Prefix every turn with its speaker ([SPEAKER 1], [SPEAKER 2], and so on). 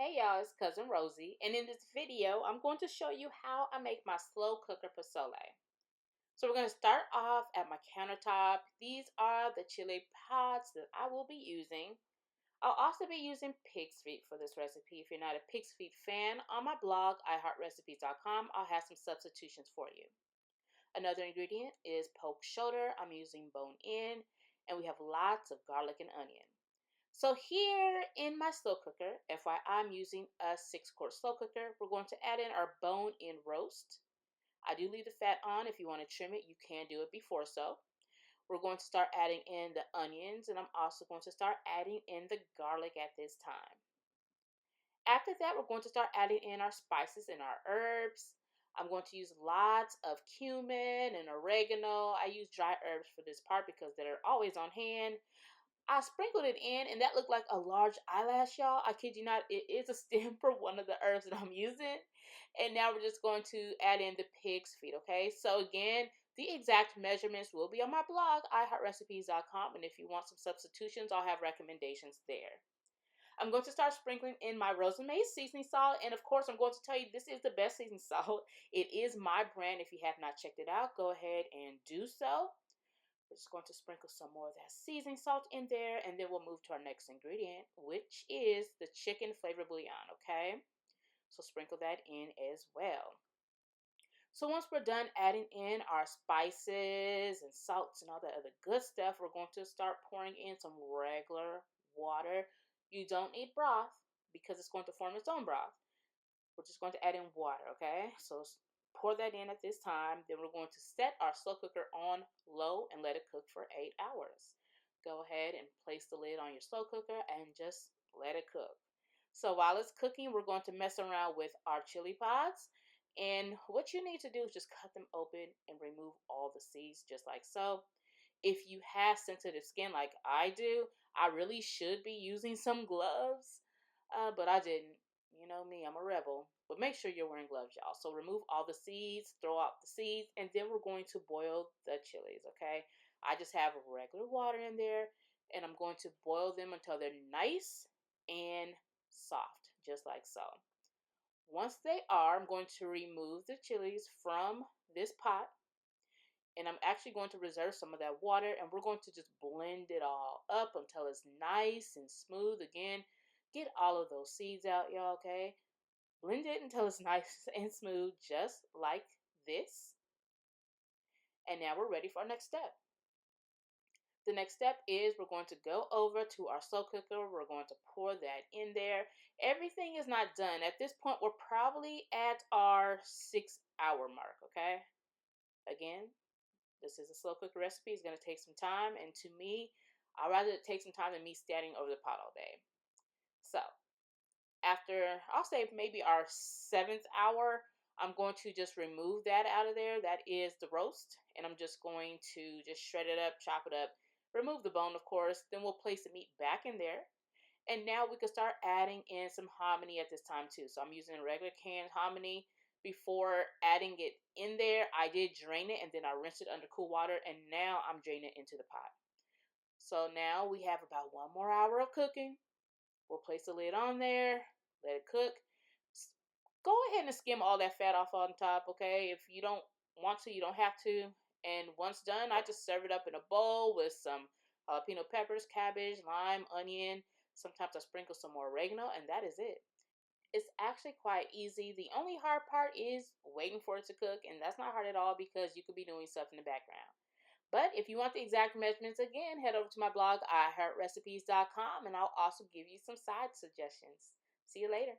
[SPEAKER 1] Hey y'all, it's Cousin Rosie, and in this video, I'm going to show you how I make my slow cooker pozole. So we're going to start off at my countertop. These are the chili pots that I will be using. I'll also be using pig's feet for this recipe. If you're not a pig's feet fan, on my blog, iheartrecipes.com, I'll have some substitutions for you. Another ingredient is pork shoulder. I'm using bone in, and we have lots of garlic and onion. So here in my slow cooker, FYI, I'm using a 6-quart slow cooker. We're going to add in our bone-in roast. I do leave the fat on. If you want to trim it, you can do it before so. We're going to start adding in the onions, and I'm also going to start adding in the garlic at this time. After that, we're going to start adding in our spices and our herbs. I'm going to use lots of cumin and oregano. I use dry herbs for this part because they're always on hand. I sprinkled it in, and that looked like a large eyelash, y'all. I kid you not, it is a stem for one of the herbs that I'm using. And now we're just going to add in the pig's feet, okay? So again, the exact measurements will be on my blog, iheartrecipes.com, and if you want some substitutions, I'll have recommendations there. I'm going to start sprinkling in my rosemary seasoning salt, and of course, I'm going to tell you this is the best seasoning salt. It is my brand. If you have not checked it out, go ahead and do so. We're just going to sprinkle some more of that seasoning salt in there, and then we'll move to our next ingredient, which is the chicken flavor bouillon, okay? So sprinkle that in as well. So once we're done adding in our spices and salts and all that other good stuff, we're going to start pouring in some regular water. You don't need broth because it's going to form its own broth. We're just going to add in water, okay? So pour that in at this time. Then we're going to set our slow cooker on low and let it cook for 8 hours. Go ahead and place the lid on your slow cooker and just let it cook. So while it's cooking, we're going to mess around with our chili pods. And what you need to do is just cut them open and remove all the seeds just like so. If you have sensitive skin like I do, I really should be using some gloves, but I didn't. You know me, I'm a rebel. But make sure you're wearing gloves, y'all. So remove all the seeds, throw out the seeds, and then we're going to boil the chilies, okay? I just have regular water in there, and I'm going to boil them until they're nice and soft, just like so. Once they are, I'm going to remove the chilies from this pot, and I'm actually going to reserve some of that water, and we're going to just blend it all up until it's nice and smooth. Again, get all of those seeds out, y'all, okay? Blend it until it's nice and smooth, just like this. And now we're ready for our next step. The next step is we're going to go over to our slow cooker. We're going to pour that in there. Everything is not done. At this point, we're probably at our 6-hour mark, okay? Again, this is a slow cooker recipe. It's going to take some time. And to me, I'd rather it take some time than me standing over the pot all day. So after, I'll say maybe our 7th hour, I'm going to just remove that out of there. That is the roast. And I'm just going to just shred it up, chop it up, remove the bone, of course. Then we'll place the meat back in there. And now we can start adding in some hominy at this time too. So I'm using a regular canned hominy. Before adding it in there, I did drain it and then I rinsed it under cool water. And now I'm draining it into the pot. So now we have about 1 more hour of cooking. We'll place the lid on there, let it cook. Go ahead and skim all that fat off on top, okay? If you don't want to, you don't have to. And once done, I just serve it up in a bowl with some jalapeno peppers, cabbage, lime, onion. Sometimes I sprinkle some more oregano, and that is it. It's actually quite easy. The only hard part is waiting for it to cook, and that's not hard at all because you could be doing stuff in the background. But if you want the exact measurements, again, head over to my blog, iheartrecipes.com, and I'll also give you some side suggestions. See you later.